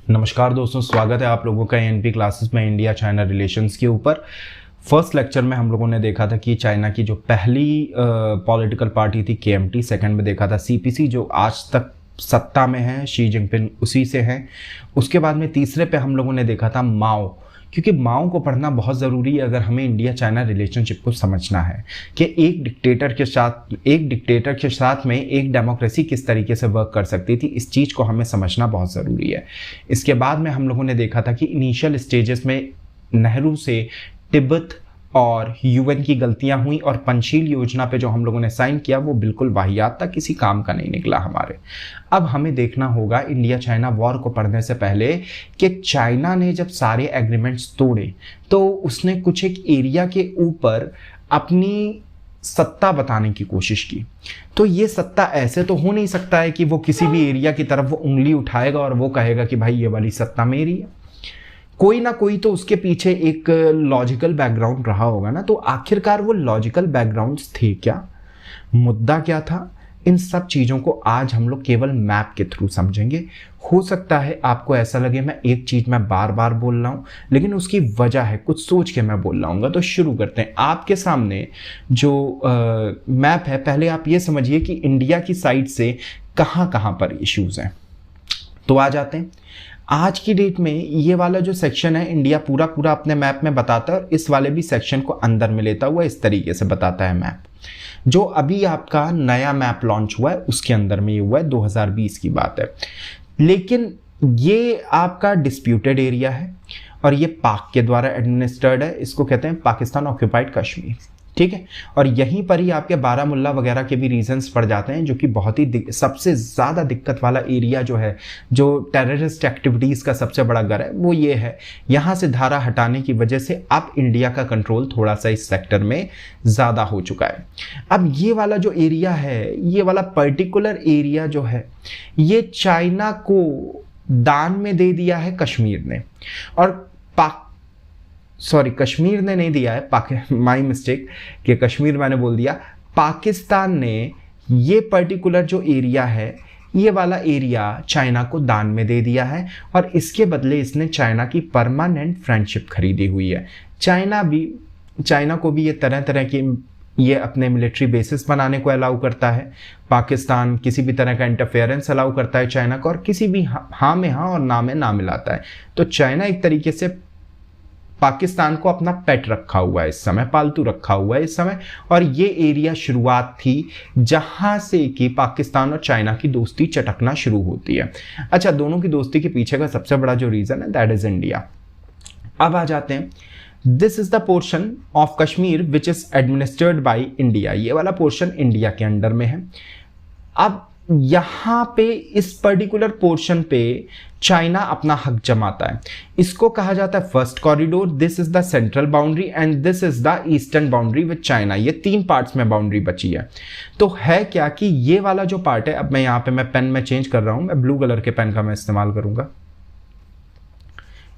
नमस्कार दोस्तों, स्वागत है आप लोगों का एनपी क्लासेस में इंडिया चाइना रिलेशंस के ऊपर। फर्स्ट लेक्चर में हम लोगों ने देखा था कि चाइना की जो पहली पॉलिटिकल पार्टी थी केएमटी, सेकंड में देखा था सीपीसी जो आज तक सत्ता में है, शी जिनपिंग उसी से हैं। उसके बाद में तीसरे पे हम लोगों ने देखा था माओ, क्योंकि माओ को पढ़ना बहुत ज़रूरी है अगर हमें इंडिया चाइना रिलेशनशिप को समझना है कि एक डिक्टेटर के साथ में एक डेमोक्रेसी किस तरीके से वर्क कर सकती थी। इस चीज़ को हमें समझना बहुत ज़रूरी है। इसके बाद में हम लोगों ने देखा था कि इनिशियल स्टेजेस में नेहरू से तिब्बत और यूएन की गलतियां हुई और पंचशील योजना पे जो हम लोगों ने साइन किया वो बिल्कुल वाहियात था, किसी काम का नहीं निकला हमारे। अब हमें देखना होगा इंडिया चाइना वॉर को पढ़ने से पहले कि चाइना ने जब सारे एग्रीमेंट्स तोड़े तो उसने कुछ एक एरिया के ऊपर अपनी सत्ता बताने की कोशिश की। तो ये सत्ता ऐसे तो हो नहीं सकता है कि वो किसी भी एरिया की तरफ वो उंगली उठाएगा और वो कहेगा कि भाई ये वाली सत्ता मेरी है। कोई ना कोई तो उसके पीछे एक लॉजिकल बैकग्राउंड रहा होगा ना। तो आखिरकार वो लॉजिकल बैकग्राउंड्स थे क्या, मुद्दा क्या था, इन सब चीज़ों को आज हम लोग केवल मैप के थ्रू समझेंगे। हो सकता है आपको ऐसा लगे मैं एक चीज़ मैं बार बार बोल रहा हूँ, लेकिन उसकी वजह है, कुछ सोच के मैं बोल रहा हूँ। तो शुरू करते हैं। आपके सामने जो मैप है, पहले आप ये समझिए कि इंडिया की साइड से कहाँ कहाँ पर इश्यूज़ हैं। तो आ जाते हैं। आज की डेट में ये वाला जो सेक्शन है इंडिया पूरा पूरा अपने मैप में बताता है और इस वाले भी सेक्शन को अंदर में लेता हुआ इस तरीके से बताता है मैप। जो अभी आपका नया मैप लॉन्च हुआ है उसके अंदर में ये हुआ है, 2020 की बात है। लेकिन ये आपका डिस्प्यूटेड एरिया है और ये पाक के द्वारा एडमिनिस्ट्रेड है। इसको कहते हैं पाकिस्तान ऑक्यूपाइड कश्मीर, ठीक है। और यहीं पर ही आपके बारामुल्ला वगैरह के भी रीजंस पड़ जाते हैं, जो कि बहुत ही सबसे ज़्यादा दिक्कत वाला एरिया जो है, जो टेररिस्ट एक्टिविटीज़ का सबसे बड़ा घर है, वो ये है। यहाँ से धारा हटाने की वजह से अब इंडिया का कंट्रोल थोड़ा सा इस सेक्टर में ज़्यादा हो चुका है। अब ये वाला जो एरिया है, ये वाला पर्टिकुलर एरिया जो है, ये चाइना को दान में दे दिया है कश्मीर ने। और कश्मीर ने नहीं दिया है, माई मिस्टेक कि कश्मीर मैंने बोल दिया। पाकिस्तान ने ये पर्टिकुलर जो एरिया है, ये वाला एरिया चाइना को दान में दे दिया है और इसके बदले इसने चाइना की परमानेंट फ्रेंडशिप खरीदी हुई है। चाइना को भी ये तरह तरह की ये अपने मिलिट्री बेसिस बनाने को अलाउ करता है। पाकिस्तान किसी भी तरह का इंटरफेरेंस अलाउ करता है चाइना को, और किसी भी हाँ में हाँ और ना में ना मिलाता है। तो चाइना एक तरीके से पाकिस्तान को अपना पेट रखा हुआ है इस समय, पालतू रखा हुआ है इस समय। और ये एरिया शुरुआत थी जहां से कि पाकिस्तान और चाइना की दोस्ती चटकना शुरू होती है। अच्छा, दोनों की दोस्ती के पीछे का सबसे बड़ा जो रीजन है दैट इज इंडिया। अब आ जाते हैं। This is the portion of Kashmir which is administered by India. ये वाला पोर्शन इंडिया के अंडर में है। अब यहां पे इस पर्टिकुलर पोर्शन पे चाइना अपना हक जमाता है। इसको कहा जाता है first corridor. This is the central boundary and this is the eastern boundary with China. ये तीन पार्ट्स में बाउंड्री बची है। तो है क्या कि ये वाला जो पार्ट है, अब मैं यहां पे मैं पेन में चेंज कर रहा हूं, मैं ब्लू कलर के पेन का मैं इस्तेमाल करूंगा।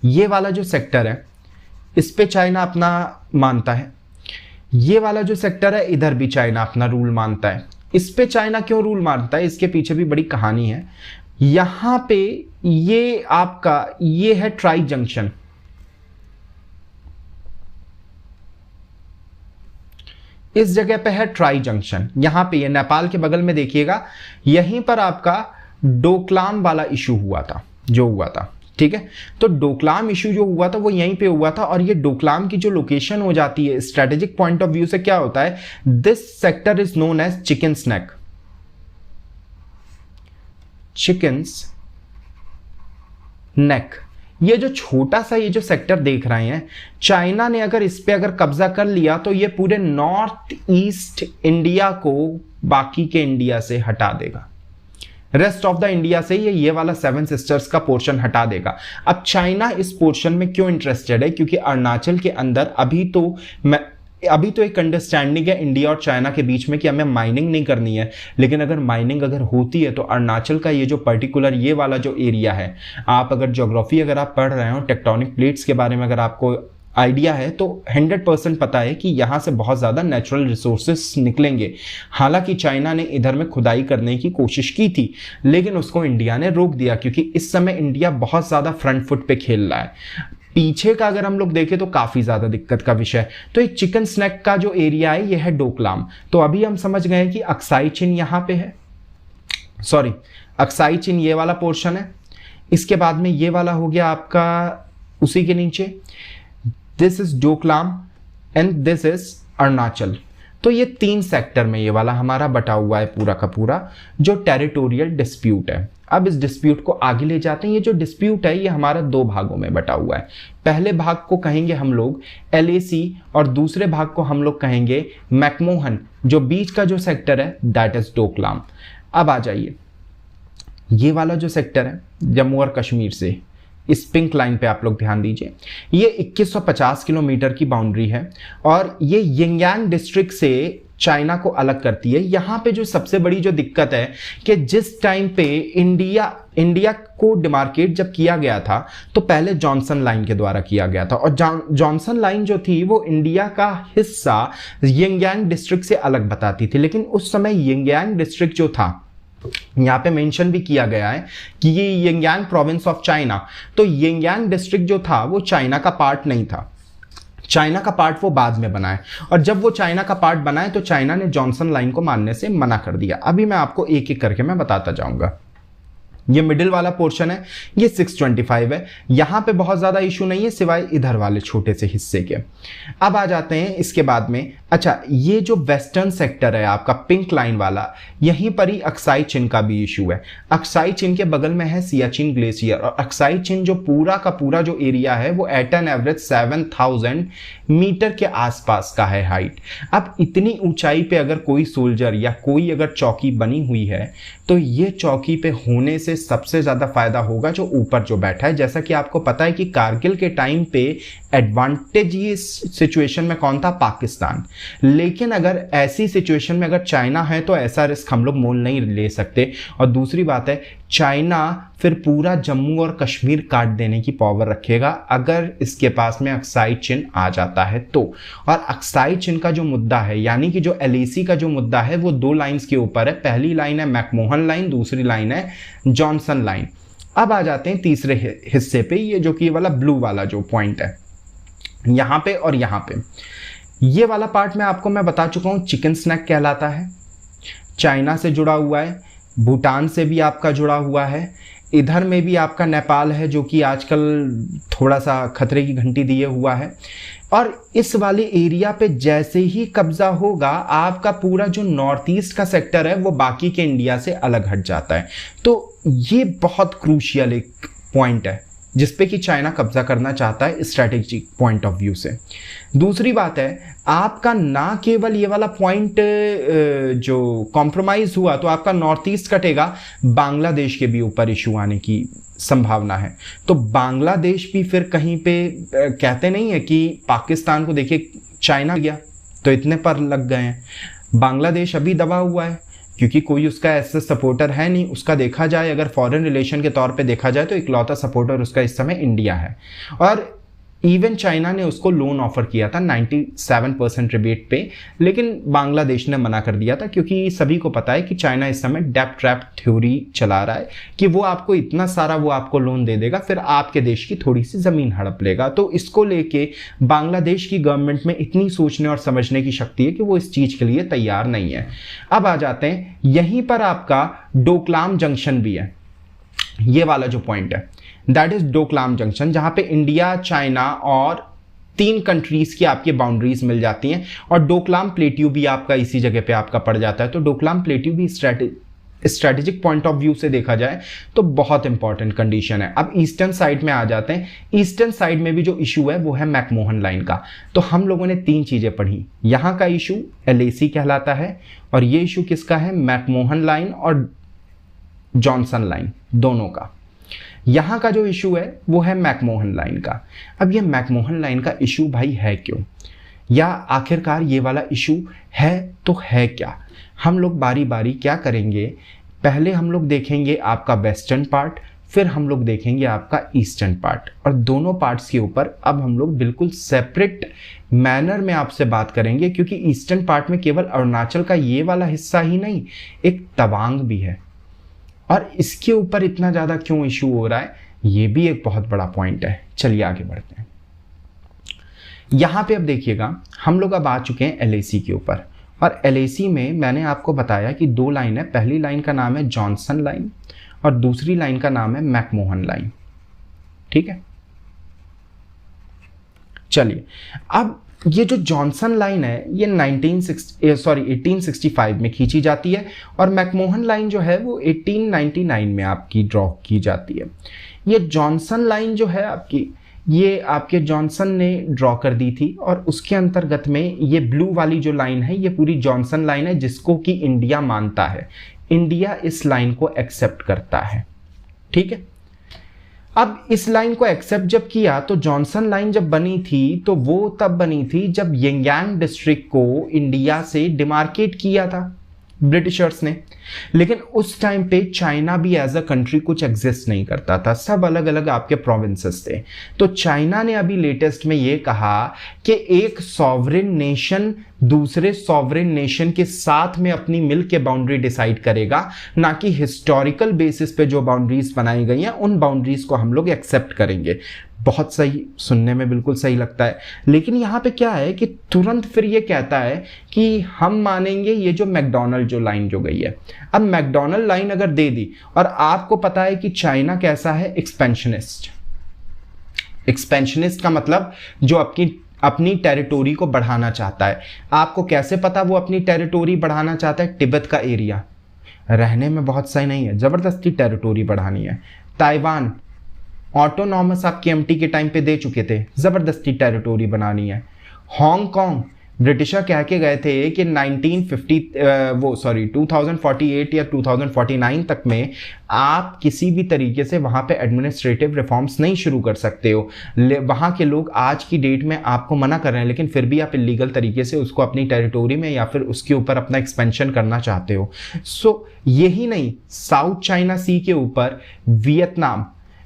ये वाला जो सेक्टर है इस पे चाइना अपना मानता है। ये वाला जो सेक्टर है इधर भी चाइना अपना रूल मानता है। इस पे चाइना क्यों रूल मानता है, इसके पीछे भी बड़ी कहानी है। यहां पे ये आपका ये है ट्राई जंक्शन। इस जगह पे है ट्राई जंक्शन। यहां पे ये नेपाल के बगल में देखिएगा, यहीं पर आपका डोकलाम वाला इशू हुआ था, जो हुआ था, ठीक है। तो डोकलाम इशू जो हुआ था वो यहीं पे हुआ था। और ये डोकलाम की जो लोकेशन हो जाती है स्ट्रेटेजिक पॉइंट ऑफ व्यू से क्या होता है, this sector is known as chicken's neck. Chicken's neck, ये जो छोटा सा ये जो सेक्टर देख रहे हैं, चाइना ने अगर इस पे अगर कब्जा कर लिया तो ये पूरे नॉर्थ ईस्ट इंडिया को बाकी के इंडिया से हटा देगा। रेस्ट ऑफ द इंडिया से ये वाला सेवन सिस्टर्स का पोर्शन हटा देगा। अब चाइना इस पोर्शन में क्यों इंटरेस्टेड है, क्योंकि अरुणाचल के अंदर अभी तो एक अंडरस्टैंडिंग है इंडिया और चाइना के बीच में कि हमें माइनिंग नहीं करनी है। लेकिन अगर माइनिंग अगर होती है तो अरुणाचल का ये जो पर्टिकुलर ये वाला जो एरिया है, आप अगर ज्योग्राफी अगर आप पढ़ रहे हो, टेक्टोनिक प्लेट्स के बारे में अगर आपको आइडिया है तो 100% पता है कि यहाँ से बहुत ज़्यादा नेचुरल रिसोर्सेस निकलेंगे। हालांकि चाइना ने इधर में खुदाई करने की कोशिश की थी, लेकिन उसको इंडिया ने रोक दिया, क्योंकि इस समय इंडिया बहुत ज़्यादा फ्रंट फुट पे खेल रहा है। पीछे का अगर हम लोग देखें तो काफ़ी ज़्यादा दिक्कत का विषय। तो ये चिकन स्नैक का जो एरिया है ये है डोकलाम। तो अभी हम समझ गए कि अक्साई चिन यहाँ पे है, सॉरी अक्साई चिन ये वाला पोर्शन है। इसके बाद में ये वाला हो गया आपका उसी के नीचे, this is Doklam and this is Arunachal. तो ये 3 सेक्टर में ये वाला हमारा बटा हुआ है पूरा का पूरा, जो टेरिटोरियल डिस्प्यूट है। अब इस डिस्प्यूट को आगे ले जाते हैं। ये जो डिस्प्यूट है ये हमारा 2 भागों में बटा हुआ है। पहले भाग को कहेंगे हम लोग LAC और दूसरे भाग को हम लोग कहेंगे मैकमोहन। जो बीच का जो सेक्टर है दैट इज डोकलाम। अब आ जाइए, ये वाला जो सेक्टर है जम्मू और कश्मीर से, इस पिंक लाइन पे आप लोग ध्यान दीजिए, ये 2150 किलोमीटर की बाउंड्री है और ये यिंगयांग डिस्ट्रिक्ट से चाइना को अलग करती है। यहाँ पे जो सबसे बड़ी जो दिक्कत है कि जिस टाइम पे इंडिया को डिमार्केट जब किया गया था तो पहले जॉनसन लाइन के द्वारा किया गया था, और जॉनसन लाइन जो थी वो इंडिया का हिस्सा यिंगयांग डिस्ट्रिक्ट से अलग बताती थी। लेकिन उस समय यिंगयांग डिस्ट्रिक्ट जो था, यहाँ पे मेंशन भी किया गया है कि ये यिंगयांग प्रोविंस ऑफ चाइना, तो यिंगयांग डिस्ट्रिक्ट जो था वो चाइना का पार्ट नहीं था। चाइना का पार्ट वो बाद में बनाए, और जब वो चाइना का पार्ट बनाए तो चाइना ने जॉनसन लाइन को मानने से मना कर दिया। अभी मैं आपको एक एक करके मैं बताता जाऊंगा। ये मिडिल वाला पोर्शन है, ये 625 है। यहाँ पे बहुत ज़्यादा इशू नहीं है सिवाय इधर वाले छोटे से हिस्से के। अब आ जाते हैं इसके बाद में, अच्छा ये जो वेस्टर्न सेक्टर है आपका पिंक लाइन वाला, यहीं पर ही अक्साई चिन का भी इशू है। अक्साई चिन के बगल में है सियाचिन ग्लेशियर, और अक्साई चिन जो पूरा का पूरा जो एरिया है वो एट एन एवरेज 7000 मीटर के आसपास का है हाइट। अब इतनी ऊंचाई पे अगर कोई सोल्जर या कोई अगर चौकी बनी हुई है तो ये चौकी पे होने से सबसे ज़्यादा फायदा होगा जो ऊपर जो बैठा है। जैसा कि आपको पता है कि कारगिल के टाइम पे एडवांटेज ये सिचुएशन में कौन था, पाकिस्तान। लेकिन अगर ऐसी सिचुएशन में अगर चाइना है तो ऐसा रिस्क हम लोग मोल नहीं ले सकते। और दूसरी बात है, चाइना फिर पूरा जम्मू और कश्मीर काट देने की पावर रखेगा अगर इसके पास में अक्साई चिन आ जाता है तो। और अक्साई चिन का जो मुद्दा है, यानी कि जो LAC का जो मुद्दा है, वो 2 लाइंस के ऊपर है। पहली लाइन है मैकमोहन लाइन, दूसरी लाइन है जॉनसन लाइन। अब आ जाते हैं तीसरे हिस्से पे, ये जो कि ये वाला ब्लू वाला जो पॉइंट है यहाँ पे और यहाँ पे। ये वाला पार्ट में आपको मैं बता चुका हूँ चिकन स्नैक कहलाता है। चाइना से जुड़ा हुआ है, भूटान से भी आपका जुड़ा हुआ है, इधर में भी आपका नेपाल है जो कि आजकल थोड़ा सा खतरे की घंटी दिए हुआ है। और इस वाले एरिया पे जैसे ही कब्जा होगा, आपका पूरा जो नॉर्थ ईस्ट का सेक्टर है वो बाकी के इंडिया से अलग हट जाता है। तो ये बहुत क्रूशियल एक पॉइंट है जिसपे कि चाइना कब्जा करना चाहता है स्ट्रैटेजिक पॉइंट ऑफ व्यू से। दूसरी बात है, आपका ना केवल ये वाला पॉइंट जो कॉम्प्रोमाइज हुआ तो आपका नॉर्थ ईस्ट कटेगा, बांग्लादेश के भी ऊपर इशू आने की संभावना है। तो बांग्लादेश भी फिर कहीं पे कहते नहीं है कि पाकिस्तान को देखिए चाइना गया तो इतने पर लग गए हैं, बांग्लादेश अभी दबा हुआ है क्योंकि कोई उसका ऐसा सपोर्टर है नहीं। उसका देखा जाए अगर फॉरेन रिलेशन के तौर पे देखा जाए तो इकलौता सपोर्टर उसका इस समय इंडिया है। और इवन चाइना ने उसको लोन ऑफर किया था 97% रिबेट पे, लेकिन बांग्लादेश ने मना कर दिया था क्योंकि सभी को पता है कि चाइना इस समय डेब्ट ट्रैप थ्योरी चला रहा है कि वो आपको इतना सारा वो आपको लोन दे देगा, फिर आपके देश की थोड़ी सी ज़मीन हड़प लेगा। तो इसको लेके बांग्लादेश की गवर्नमेंट में इतनी सोचने और समझने की शक्ति है कि वो इस चीज़ के लिए तैयार नहीं है। अब आ जाते हैं, यहीं पर आपका डोकलाम जंक्शन भी है, ये वाला जो पॉइंट है दैट इज डोकलाम जंक्शन, जहां पे इंडिया, चाइना और 3 कंट्रीज की आपकी बाउंड्रीज मिल जाती हैं। और डोकलाम प्लेट्यू भी आपका इसी जगह पे आपका पड़ जाता है। तो डोकलाम प्लेट्यू भी स्ट्रेटेजिक पॉइंट ऑफ व्यू से देखा जाए तो बहुत इंपॉर्टेंट कंडीशन है। अब ईस्टर्न साइड में आ जाते हैं। ईस्टर्न साइड में भी जो इशू है वो है मैकमोहन लाइन का। तो हम लोगों ने 3 चीजें पढ़ी। यहाँ का इशू LAC कहलाता है, और ये इशू किसका है, मैकमोहन लाइन और जॉनसन लाइन दोनों का। यहाँ का जो इशू है वो है मैकमोहन लाइन का। अब ये मैकमोहन लाइन का इशू भाई है क्यों, या आखिरकार ये वाला इशू है तो है क्या। हम लोग बारी बारी क्या करेंगे, पहले हम लोग देखेंगे आपका वेस्टर्न पार्ट, फिर हम लोग देखेंगे आपका ईस्टर्न पार्ट, और दोनों पार्ट्स के ऊपर अब हम लोग बिल्कुल सेपरेट मैनर में आपसे बात करेंगे, क्योंकि ईस्टर्न पार्ट में केवल अरुणाचल का ये वाला हिस्सा ही नहीं, एक तवांग भी है, और इसके ऊपर इतना ज़्यादा क्यों इशू हो रहा है, ये भी एक बहुत बड़ा पॉइंट है। चलिए आगे बढ़ते हैं। यहाँ पे अब देखिएगा, हम लोग अब आ चुके हैं LAC के ऊपर, और LAC में मैंने आपको बताया कि 2 लाइन है। पहली लाइन का नाम है जॉनसन लाइन और दूसरी लाइन का नाम है मैकमोहन लाइन, ठीक है। चलिए, अब ये जो जॉनसन लाइन है ये 1865 में खींची जाती है, और मैकमोहन लाइन जो है वो 1899 में आपकी ड्रॉ की जाती है। ये जॉनसन लाइन जो है आपकी, ये आपके जॉनसन ने ड्रॉ कर दी थी, और उसके अंतर्गत में ये ब्लू वाली जो लाइन है ये पूरी जॉनसन लाइन है, जिसको कि इंडिया मानता है। इंडिया इस लाइन को एक्सेप्ट करता है, ठीक है। अब इस लाइन को एक्सेप्ट जब किया तो जॉनसन लाइन जब बनी थी तो वो तब बनी थी जब यिंगयांग डिस्ट्रिक्ट को इंडिया से डिमार्केट किया था ब्रिटिशर्स ने। लेकिन उस टाइम पे चाइना भी एज अ कंट्री कुछ एग्जिस्ट नहीं करता था, सब अलग अलग आपके प्रोविंसेस थे। तो चाइना ने अभी लेटेस्ट में ये कहा कि एक सॉवरेन नेशन दूसरे सॉवरेन नेशन के साथ में अपनी मिल के बाउंड्री डिसाइड करेगा, ना कि हिस्टोरिकल बेसिस पे जो बाउंड्रीज बनाई गई हैं उन बाउंड्रीज को हम लोग एक्सेप्ट करेंगे। बहुत सही, सुनने में बिल्कुल सही लगता है, लेकिन यहाँ पे क्या है कि तुरंत फिर ये कहता है कि हम मानेंगे ये जो मैकडॉनल्ड जो लाइन जो गई है। अब मैकडॉनल्ड लाइन अगर दे दी, और आपको पता है कि चाइना कैसा है, एक्सपेंशनिस्ट। एक्सपेंशनिस्ट का मतलब जो अपनी टेरिटोरी को बढ़ाना चाहता है। आपको कैसे पता वो अपनी टेरिटोरी बढ़ाना चाहता है? तिब्बत का एरिया रहने में बहुत सही नहीं है, जबरदस्ती टेरिटोरी बढ़ानी है। ताइवान ऑटोनॉमस आप KMT के टाइम पे दे चुके थे, जबरदस्ती टेरिटोरी बनानी है। हांगकांग ब्रिटिशर कह के गए थे कि 2048 या 2049 तक में आप किसी भी तरीके से वहाँ पे एडमिनिस्ट्रेटिव रिफॉर्म्स नहीं शुरू कर सकते हो। वहाँ के लोग आज की डेट में आपको मना कर रहे हैं, लेकिन फिर भी आप इलीगल तरीके से उसको अपनी टेरिटोरी में या फिर उसके ऊपर अपना एक्सपेंशन करना चाहते हो। सो यही नहीं, साउथ चाइना सी के ऊपर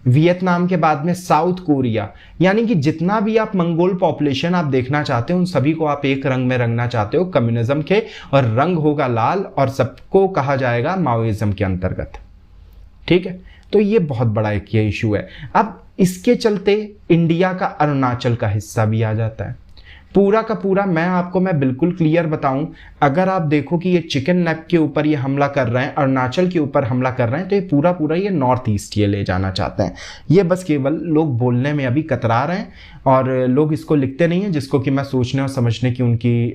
वियतनाम के बाद में साउथ कोरिया, यानी कि जितना भी आप मंगोल पॉपुलेशन आप देखना चाहते हो उन सभी को आप एक रंग में रंगना चाहते हो कम्युनिज्म के, और रंग होगा लाल, और सबको कहा जाएगा माओइज्म के अंतर्गत, ठीक है। तो ये बहुत बड़ा एक ये इशू है। अब इसके चलते इंडिया का अरुणाचल का हिस्सा भी आ जाता है। पूरा का पूरा मैं बिल्कुल क्लियर बताऊं, अगर आप देखो कि ये चिकन नेक के ऊपर ये हमला कर रहे हैं, अरुणाचल के ऊपर हमला कर रहे हैं, तो ये पूरा ये नॉर्थ ईस्ट ये ले जाना चाहते हैं। ये बस केवल लोग बोलने में अभी कतरा रहे हैं, और लोग इसको लिखते नहीं हैं, जिसको कि मैं सोचने और समझने की उनकी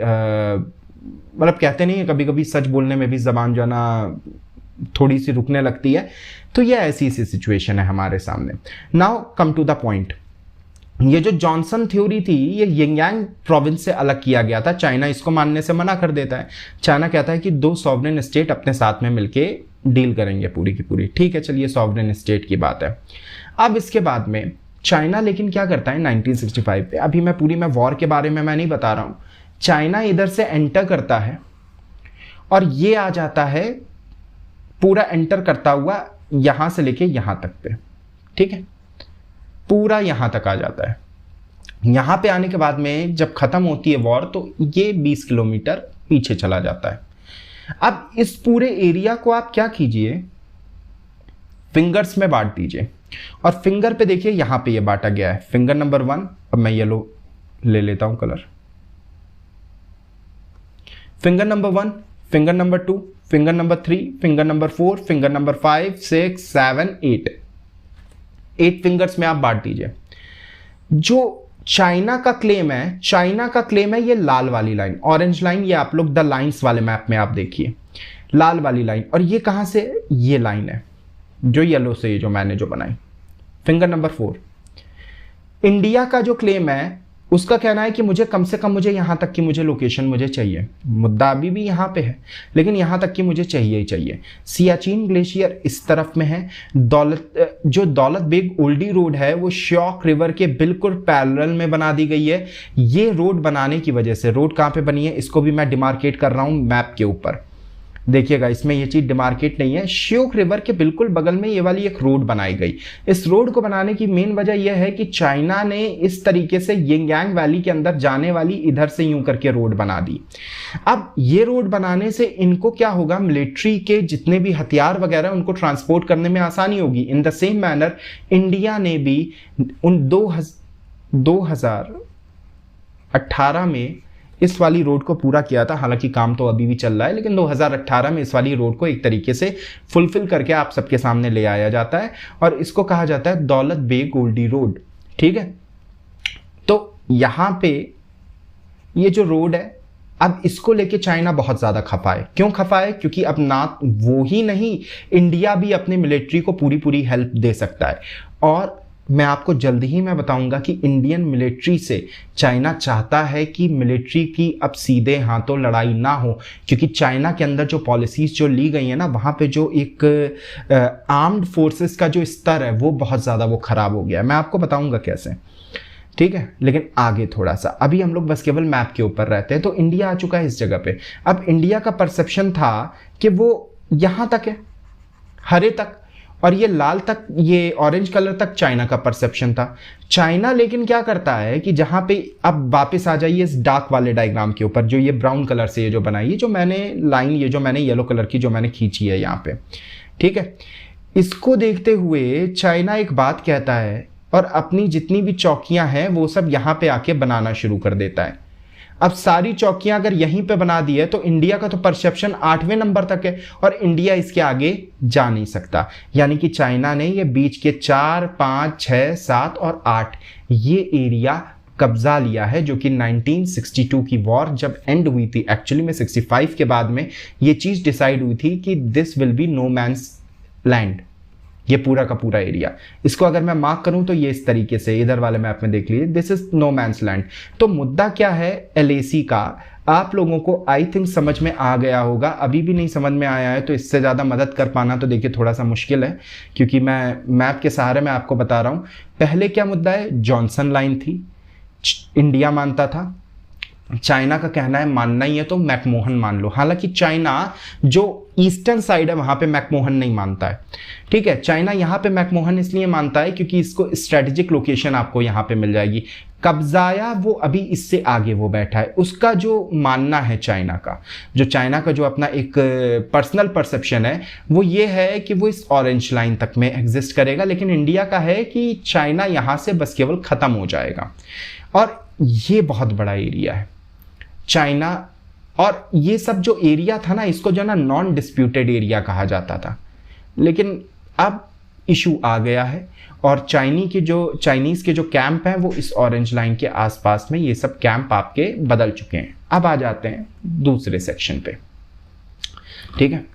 मतलब कहते नहीं है, कभी कभी सच बोलने में भी जबान जो है ना थोड़ी सी रुकने लगती है। तो ये ऐसी सी सिचुएशन है हमारे सामने। Now come to the point. ये जो जॉनसन थ्योरी थी ये यिंगयांग प्रोविंस से अलग किया गया था। चाइना इसको मानने से मना कर देता है। चाइना कहता है कि 2 सॉवरेन स्टेट अपने साथ में मिलके डील करेंगे पूरी की पूरी, ठीक है। चलिए, सॉवरेन स्टेट की बात है। अब इसके बाद में चाइना लेकिन क्या करता है 1965 पे, अभी मैं वॉर के बारे में मैं नहीं बता रहा हूं, चाइना इधर से एंटर करता है और ये आ जाता है पूरा एंटर करता हुआ यहां से लेके यहां तक पे, ठीक है, पूरा यहां तक आ जाता है। यहां पे आने के बाद में जब खत्म होती है वॉर तो ये 20 किलोमीटर पीछे चला जाता है। अब इस पूरे एरिया को आप क्या कीजिए, फिंगर्स में बांट दीजिए, और फिंगर पे देखिए यहां पे ये बांटा गया है। फिंगर नंबर 1, अब मैं येलो ले लेता हूं colour, finger number 1, finger number 2, finger number 3, finger number 4, finger number 5, 6, 7, 8 fingers में आप बांट दीजिए। जो चाइना का क्लेम है ये लाल वाली लाइन, ऑरेंज लाइन, ये आप लोग द लाइंस वाले मैप में आप देखिए, लाल वाली लाइन, और ये कहां से, ये लाइन है जो येलो से जो मैंने जो बनाई। फिंगर नंबर 4, इंडिया का जो क्लेम है उसका कहना है कि मुझे कम से कम मुझे यहां तक की मुझे लोकेशन मुझे चाहिए, मुद्दा अभी भी यहां पे है लेकिन यहां तक की मुझे चाहिए ही चाहिए। सियाचिन ग्लेशियर इस तरफ में है, दौलत बेग ओल्डी रोड है वो श्योक रिवर के बिल्कुल पैरेलल में बना दी गई है। ये रोड बनाने की वजह से, रोड कहां पे बनी है इसको भी मैं डिमार्केट कर रहा हूं मैप के ऊपर, देखिएगा इसमें ये चीज डिमार्केट नहीं है, श्योक रिवर के बिल्कुल बगल में ये वाली एक रोड बनाई गई। इस रोड को बनाने की मेन वजह यह है कि चाइना ने इस तरीके से यिंगयांग वैली के अंदर जाने वाली इधर से यूं करके रोड बना दी। अब ये रोड बनाने से इनको क्या होगा, मिलिट्री के जितने भी हथियार वगैरह उनको ट्रांसपोर्ट करने में आसानी होगी। In the same manner India ने भी उन 2018 में इस वाली रोड को पूरा किया था, हालांकि काम तो अभी भी चल रहा है, लेकिन 2018 में इस वाली रोड को एक तरीके से फुलफिल करके आप सबके सामने ले आया जाता है और इसको कहा जाता है दौलत बेग ओल्डी रोड। ठीक है, तो यहां पे ये जो रोड है, अब इसको लेके चाइना बहुत ज्यादा खफा है। क्यों खफा है? क्योंकि अब ना वो ही नहीं, इंडिया भी अपने मिलिट्री को पूरी पूरी हेल्प दे सकता है। और मैं आपको जल्दी ही मैं बताऊंगा कि इंडियन मिलिट्री से चाइना चाहता है कि मिलिट्री की अब सीधे हाथों लड़ाई ना हो, क्योंकि चाइना के अंदर जो पॉलिसीज जो ली गई है ना, वहां पे जो एक आर्म्ड फोर्सेस का जो स्तर है वो बहुत ज़्यादा वो खराब हो गया है। मैं आपको बताऊंगा कैसे, ठीक है, लेकिन आगे थोड़ा सा, अभी हम लोग बस केवल मैप के ऊपर रहते हैं। तो इंडिया आ चुका है इस जगह पे। अब इंडिया का परसेप्शन था कि वो यहां तक है, हरे तक, और ये लाल तक, ये ऑरेंज कलर तक चाइना का परसेप्शन था। चाइना लेकिन क्या करता है कि जहां पे, अब वापस आ जाइए इस डार्क वाले डायग्राम के ऊपर, जो ये ब्राउन कलर से ये जो बनाई है, जो मैंने लाइन, ये जो मैंने येलो कलर की जो मैंने खींची है यहाँ पे, ठीक है, इसको देखते हुए चाइना एक बात कहता है और अपनी जितनी भी चौकियां हैं वो सब यहाँ पे आके बनाना शुरू कर देता है। अब सारी चौकियां अगर यहीं पे बना दी है तो इंडिया का तो परसेप्शन 8वें नंबर तक है और इंडिया इसके आगे जा नहीं सकता। यानी कि चाइना ने ये बीच के 4, 5, 6, 7 और 8 ये एरिया कब्जा लिया है, जो कि 1962 की वॉर जब एंड हुई थी, एक्चुअली में 65 के बाद में ये चीज डिसाइड हुई थी कि this will be no man's land, ये पूरा का पूरा एरिया। इसको अगर मैं मार्क करूं तो ये इस तरीके से इधर वाले मैप में देख लीजिए, this is no man's land. तो मुद्दा क्या है एलएसी का, आप लोगों को आई थिंक समझ में आ गया होगा। अभी भी नहीं समझ में आया है तो इससे ज़्यादा मदद कर पाना तो देखिए थोड़ा सा मुश्किल है, क्योंकि मैं मैप के सहारे में आपको बता रहा हूँ। पहले क्या मुद्दा है, जॉनसन लाइन थी, इंडिया मानता था, चाइना का कहना है मानना ही है तो मैकमोहन मान लो। हालांकि चाइना जो ईस्टर्न साइड है वहां पे मैकमोहन नहीं मानता है, ठीक है। चाइना यहाँ पे मैकमोहन इसलिए मानता है क्योंकि इसको स्ट्रेटेजिक लोकेशन आपको यहाँ पे मिल जाएगी। कब्जाया वो अभी इससे आगे वो बैठा है, उसका जो मानना है चाइना का जो अपना एक पर्सनल परसेप्शन है वो ये है कि वो इस ऑरेंज लाइन तक में एग्जिस्ट करेगा, लेकिन इंडिया का है कि चाइना यहाँ से बस केवल खत्म हो जाएगा। और ये बहुत बड़ा एरिया है चाइना, और ये सब जो एरिया था ना, इसको जो ना नॉन डिस्प्यूटेड एरिया कहा जाता था, लेकिन अब इशू आ गया है और चाइनीज के जो कैंप हैं वो इस ऑरेंज लाइन के आसपास में ये सब कैंप आपके बदल चुके हैं। अब आ जाते हैं दूसरे सेक्शन पे, ठीक है।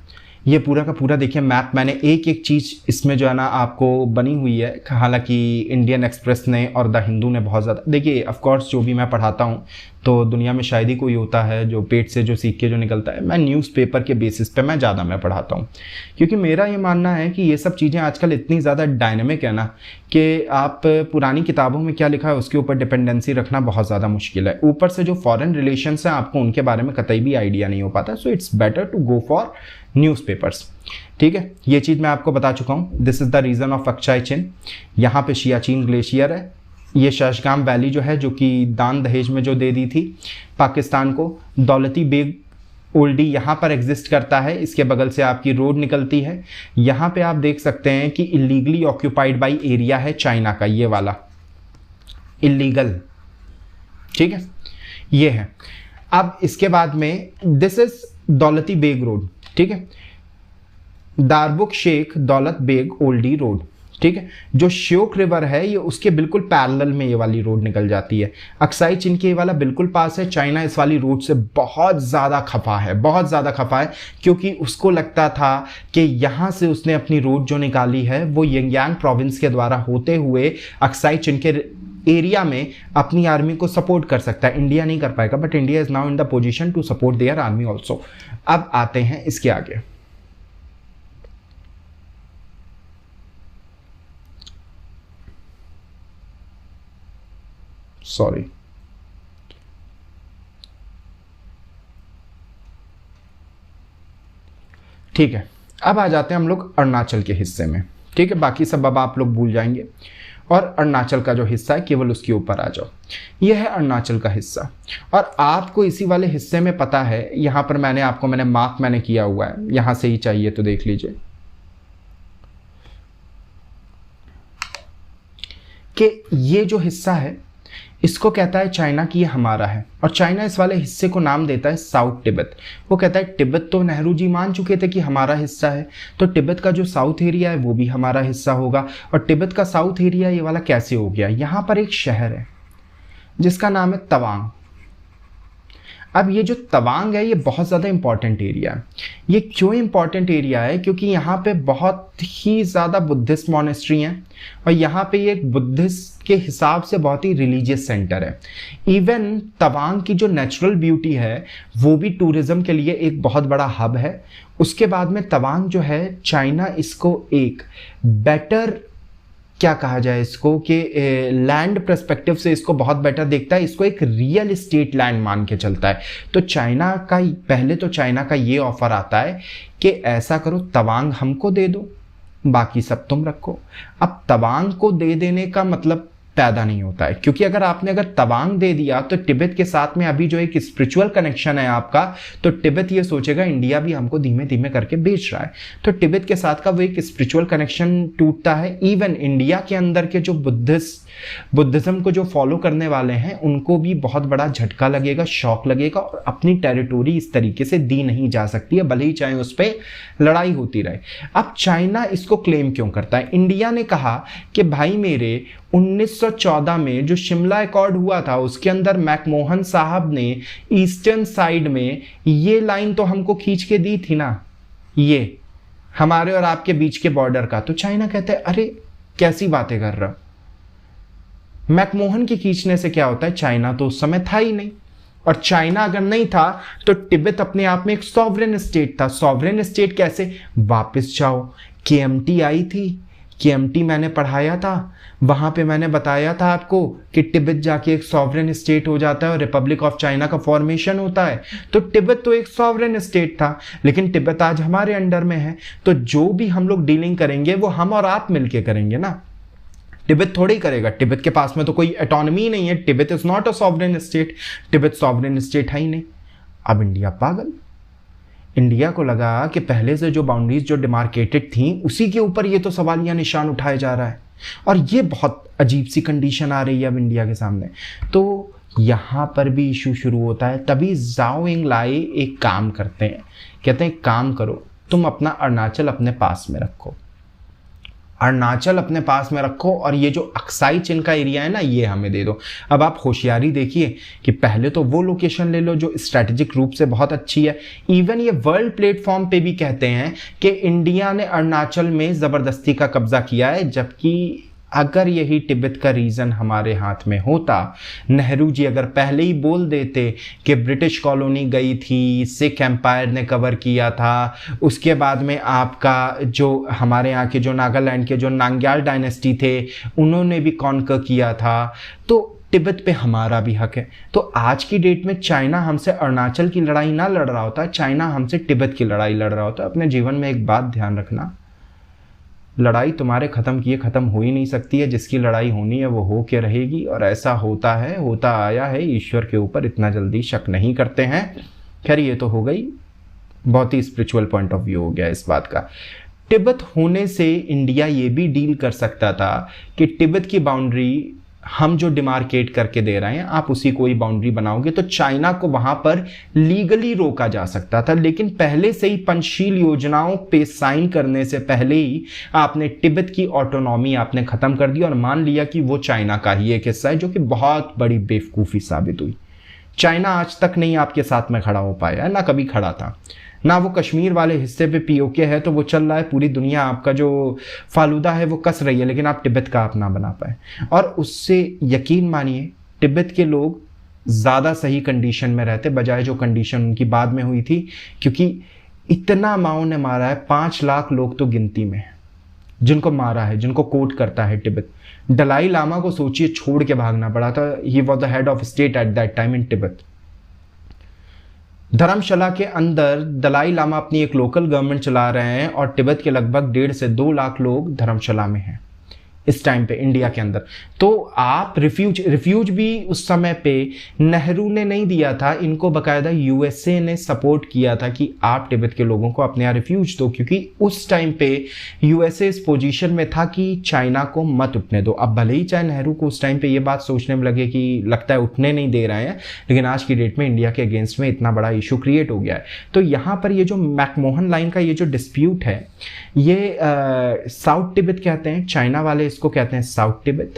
ये पूरा का पूरा देखिए मैप, मैंने एक एक चीज़ इसमें जो है ना आपको बनी हुई है। हालांकि इंडियन एक्सप्रेस ने और द हिंदू ने बहुत ज़्यादा, देखिए ऑफ कोर्स जो भी मैं पढ़ाता हूँ तो दुनिया में शायद ही कोई होता है जो पेट से जो सीख के जो निकलता है। मैं न्यूज़पेपर के बेसिस पे मैं ज़्यादा मैं पढ़ाता हूँ, क्योंकि मेरा ये मानना है कि ये सब चीज़ें आजकल इतनी ज़्यादा डायनेमिक है ना कि आप पुरानी किताबों में क्या लिखा है उसके ऊपर डिपेंडेंसी रखना बहुत ज़्यादा मुश्किल है। ऊपर से जो फॉरेन रिलेशंस हैं आपको उनके बारे में कतई भी आइडिया नहीं हो पाता। So it's better to go for newspapers, ठीक है। ये चीज़ मैं आपको बता चुका हूँ। This is the reason of Aksai Chin. यहाँ पे सियाचिन ग्लेशियर है। ये शशगाम वैली जो है, जो कि दान दहेज में जो दे दी थी पाकिस्तान को। दौलती बेग ओल्डी यहाँ पर एग्जिस्ट करता है, इसके बगल से आपकी रोड निकलती है। यहाँ पे आप देख सकते हैं कि इलीगली ऑक्यूपाइड बाई एरिया है चाइना का, ये वाला इलीगल, ठीक है, ये है। अब इसके बाद में दिस इज दौलती बेग रोड, ठीक है, दारबुक शेख दौलत बेग ओल्डी रोड, ठीक है। जो श्योक रिवर है ये उसके बिल्कुल पैरेलल में ये वाली रोड निकल जाती है। अक्साई चिन के ये वाला बिल्कुल पास है। चाइना इस वाली रोड से बहुत ज़्यादा खफा है, बहुत ज़्यादा खफा है, क्योंकि उसको लगता था कि यहाँ से उसने अपनी रोड जो निकाली है वो यिंगयांग प्रोविंस के द्वारा होते हुए अक्साई चिन के एरिया में अपनी आर्मी को सपोर्ट कर सकता है। इंडिया नहीं कर पाएगा, but India is now in the position to support their army also. अब आते हैं इसके आगे, सॉरी, ठीक है, अब आ जाते हैं हम लोग अरुणाचल के हिस्से में। ठीक है, बाकी सब अब आप लोग भूल जाएंगे और अरुणाचल का जो हिस्सा है केवल उसके ऊपर आ जाओ। यह है अरुणाचल का हिस्सा, और आपको इसी वाले हिस्से में पता है, यहाँ पर मैंने मार्क किया हुआ है, यहाँ से ही चाहिए तो देख लीजिए कि ये जो हिस्सा है इसको कहता है चाइना कि ये हमारा है, और चाइना इस वाले हिस्से को नाम देता है साउथ तिब्बत। वो कहता है तिब्बत तो नेहरू जी मान चुके थे कि हमारा हिस्सा है, तो तिब्बत का जो साउथ एरिया है वो भी हमारा हिस्सा होगा। और तिब्बत का साउथ एरिया ये वाला कैसे हो गया? यहाँ पर एक शहर है जिसका नाम है तवांग। अब ये जो तवांग है ये बहुत ज़्यादा इंपॉर्टेंट एरिया है। ये क्यों इंपॉर्टेंट एरिया है? क्योंकि यहाँ पे बहुत ही ज़्यादा बुद्धिस्ट मॉनेस्ट्री हैं, और यहाँ पे ये बुद्धिस्ट के हिसाब से बहुत ही रिलीजियस सेंटर है। इवन तवांग की जो नेचुरल ब्यूटी है वो भी टूरिज्म के लिए एक बहुत बड़ा हब है। उसके बाद में तवांग जो है, चाइना इसको एक बेटर, क्या कहा जाए इसको, कि लैंड पर्सपेक्टिव से इसको बहुत बेटर देखता है, इसको एक रियल एस्टेट लैंड मान के चलता है। तो चाइना का ये ऑफर आता है कि ऐसा करो, तवांग हमको दे दो, बाकी सब तुम रखो। अब तवांग को दे देने का मतलब पैदा नहीं होता है, क्योंकि अगर तवांग दे दिया तो तिब्बत के साथ में अभी जो एक स्पिरिचुअल कनेक्शन है आपका, तो तिब्बत ये सोचेगा इंडिया भी हमको धीमे धीमे करके बेच रहा है, तो तिब्बत के साथ का वो एक स्पिरिचुअल कनेक्शन टूटता है। इवन इंडिया के अंदर के जो बुद्धिज्म को जो फॉलो करने वाले हैं उनको भी बहुत बड़ा झटका लगेगा, शॉक लगेगा, और अपनी टेरिटोरी इस तरीके से दी नहीं जा सकती है, भले ही चाहे उस पर लड़ाई होती रहे। अब चाइना इसको क्लेम क्यों करता है? इंडिया ने कहा कि भाई मेरे 1914 में जो शिमला एकॉर्ड हुआ था उसके अंदर मैकमोहन साहब ने ईस्टर्न साइड में ये लाइन तो हमको खींच के दी थी ना, ये हमारे और आपके बीच के बॉर्डर का। तो चाइना कहते हैं अरे कैसी बातें कर रहा, मैकमोहन के खींचने से क्या होता है? चाइना तो उस समय था ही नहीं, और चाइना अगर नहीं था तो तिब्बत अपने आप में एक सॉवरेन स्टेट था। सॉवरेन स्टेट कैसे? वापस जाओ, केएमटी आई थी, केएमटी मैंने पढ़ाया था, वहां पे मैंने बताया था आपको कि तिब्बत जाके एक सॉवरेन स्टेट हो जाता है और रिपब्लिक ऑफ चाइना का फॉर्मेशन होता है। तो तिब्बत तो एक सॉवरेन स्टेट था, लेकिन तिब्बत आज हमारे अंडर में है, तो जो भी हम लोग डीलिंग करेंगे वो हम और आप मिलके करेंगे ना, तिब्बत थोड़ी करेगा। तिब्बत के पास में तो कोई ऑटोनॉमी नहीं है, Tibet is not a sovereign state, Tibet sovereign state है ही नहीं। अब इंडिया पागल, इंडिया को लगा कि पहले से जो बाउंड्रीज जो डिमार्केटेड थी उसी के ऊपर ये तो सवालिया निशान उठाया जा रहा है, और ये बहुत अजीब सी कंडीशन आ रही है अब इंडिया के सामने। तो यहाँ पर भी इशू शुरू होता है। तभी जाओ इंगलाई एक काम करते हैं, कहते हैं काम करो, तुम अपना अरुणाचल अपने पास में रखो, अरुणाचल अपने पास में रखो, और ये जो अक्साई चिन का एरिया है ना ये हमें दे दो। अब आप होशियारी देखिए कि पहले तो वो लोकेशन ले लो जो स्ट्रैटेजिक रूप से बहुत अच्छी है। इवन ये वर्ल्ड प्लेटफॉर्म पे भी कहते हैं कि इंडिया ने अरुणाचल में ज़बरदस्ती का कब्जा किया है, जबकि अगर यही तिब्बत का रीजन हमारे हाथ में होता, नेहरू जी अगर पहले ही बोल देते कि ब्रिटिश कॉलोनी गई थी, सिख एम्पायर ने कवर किया था, उसके बाद में आपका जो हमारे यहाँ के जो नागालैंड के जो नांग्याल डायनेस्टी थे उन्होंने भी कॉन्कर किया था, तो तिब्बत पे हमारा भी हक है। तो आज की डेट में चाइना हमसे अरुणाचल की लड़ाई ना लड़ रहा होता, चाइना हमसे तिब्बत की लड़ाई लड़ रहा होता। अपने जीवन में एक बात ध्यान रखना, लड़ाई तुम्हारे ख़त्म किए ख़त्म हो ही नहीं सकती है, जिसकी लड़ाई होनी है वो हो के रहेगी, और ऐसा होता है, होता आया है। ईश्वर के ऊपर इतना जल्दी शक नहीं करते हैं। खैर ये तो हो गई, बहुत ही स्पिरिचुअल पॉइंट ऑफ व्यू हो गया इस बात का। तिब्बत होने से इंडिया ये भी डील कर सकता था कि तिब्बत की बाउंड्री हम जो डिमार्केट करके दे रहे हैं आप उसी को ही बाउंड्री बनाओगे, तो चाइना को वहां पर लीगली रोका जा सकता था। लेकिन पहले से ही पंचशील योजनाओं पे साइन करने से पहले ही आपने तिब्बत की ऑटोनॉमी आपने खत्म कर दी और मान लिया कि वो चाइना का ही एक हिस्सा है, जो कि बहुत बड़ी बेवकूफ़ी साबित हुई। चाइना आज तक नहीं आपके साथ में खड़ा हो पाया है, ना कभी खड़ा था, ना वो कश्मीर वाले हिस्से पे पीओके है तो वो चल रहा है, पूरी दुनिया आपका जो फालूदा है वो कस रही है, लेकिन आप तिब्बत का आप ना बना पाए। और उससे यकीन मानिए तिब्बत के लोग ज़्यादा सही कंडीशन में रहते बजाय जो कंडीशन उनकी बाद में हुई थी, क्योंकि इतना माओ ने मारा है, 5 लाख लोग तो गिनती में जिनको मारा है, जिनको कोट करता है तिब्बत। दलाई लामा को सोचिए छोड़ के भागना पड़ा था, he was the head of state at that time in Tibet. Dharamshala के अंदर दलाई लामा अपनी एक लोकल गवर्नमेंट चला रहे हैं और तिब्बत के लगभग 1.5 से 2 लाख लोग धर्मशाला में हैं इस टाइम पे इंडिया के अंदर। तो आप रिफ्यूज भी उस समय पे नेहरू ने नहीं दिया था, इनको बकायदा यूएसए ने सपोर्ट किया था कि आप तिब्बत के लोगों को अपने यहाँ रिफ्यूज दो, क्योंकि उस टाइम पे यूएसए इस पोजीशन में था कि चाइना को मत उठने दो। अब भले ही चाहे नेहरू को उस टाइम पे ये बात सोचने में लगे कि लगता है उठने नहीं दे रहे हैं, लेकिन आज की डेट में इंडिया के अगेंस्ट में इतना बड़ा इशू क्रिएट हो गया है। तो यहाँ पर ये जो मैकमोहन लाइन का ये जो डिस्प्यूट है, ये साउथ तिब्बत कहते हैं, चाइना वाले इसको कहते हैं साउथ तिब्बत,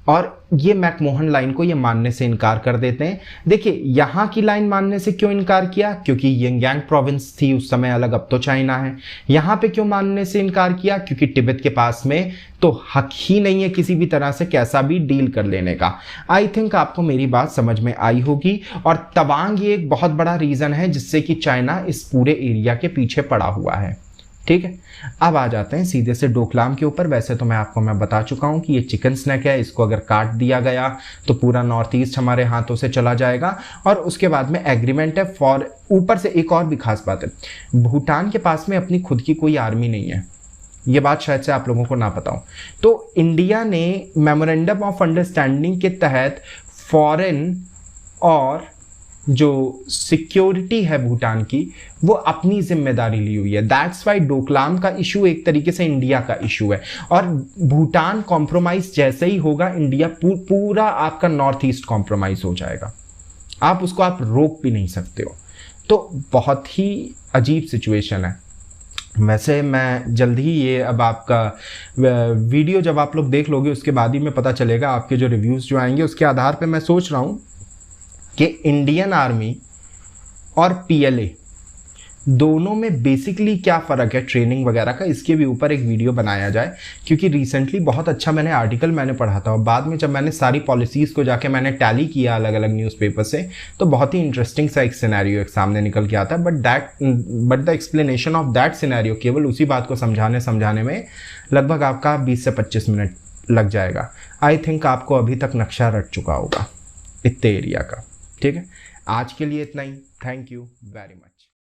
और ये मैकमोहन लाइन को ये मानने से इनकार कर देते हैं। देखिए यहां की लाइन मानने से क्यों इनकार किया, क्योंकि यिंगयांग प्रोविंस थी उस समय अलग, अब तो चाइना है। यहां पे क्यों मानने से इनकार किया, क्योंकि तिब्बत के पास में तो हक ही नहीं है किसी भी तरह से कैसा भी डील कर लेने का। आई थिंक आपको मेरी बात समझ में आई होगी, और तवांग ये एक बहुत बड़ा रीजन है जिससे कि चाइना इस पूरे एरिया के पीछे पड़ा हुआ है। ठीक है, अब आ जाते हैं सीधे से डोकलाम के ऊपर। वैसे तो मैं बता चुका हूं कि ये चिकन स्नैक है, इसको अगर काट दिया गया तो पूरा नॉर्थ ईस्ट हमारे हाथों से चला जाएगा। और उसके बाद में एग्रीमेंट है फॉर, ऊपर से एक और भी खास बात है, भूटान के पास में अपनी खुद की कोई आर्मी नहीं है, ये बात शायद से आप लोगों को ना पता हो। तो इंडिया ने मेमोरेंडम ऑफ अंडरस्टैंडिंग के तहत फॉरेन और जो सिक्योरिटी है भूटान की, वो अपनी जिम्मेदारी ली हुई है। दैट्स वाई डोकलाम का इशू एक तरीके से इंडिया का इशू है, और भूटान कॉम्प्रोमाइज जैसे ही होगा, इंडिया पूरा आपका नॉर्थ ईस्ट कॉम्प्रोमाइज हो जाएगा। आप उसको आप रोक भी नहीं सकते हो। तो बहुत ही अजीब सिचुएशन है। वैसे मैं जल्द ही ये, अब आपका वीडियो जब आप लोग देख लोगे उसके बाद ही में पता चलेगा, आपके जो रिव्यूज़ जो आएंगे उसके आधार पे मैं सोच रहा हूँ कि इंडियन आर्मी और पीएलए दोनों में बेसिकली क्या फ़र्क है ट्रेनिंग वगैरह का, इसके भी ऊपर एक वीडियो बनाया जाए। क्योंकि रिसेंटली बहुत अच्छा आर्टिकल मैंने पढ़ा था, और बाद में जब मैंने सारी पॉलिसीज़ को जाके मैंने टैली किया अलग अलग न्यूज़पेपर से, तो बहुत ही इंटरेस्टिंग सा एक सिनेरियो एक सामने निकल के आता है। But the explanation of that scenario, केवल उसी बात को समझाने में लगभग आपका 20 से 25 मिनट लग जाएगा। आई थिंक आपको अभी तक नक्शा रट चुका होगा इतने एरिया का। ठीक है, आज के लिए इतना ही। Thank you very much.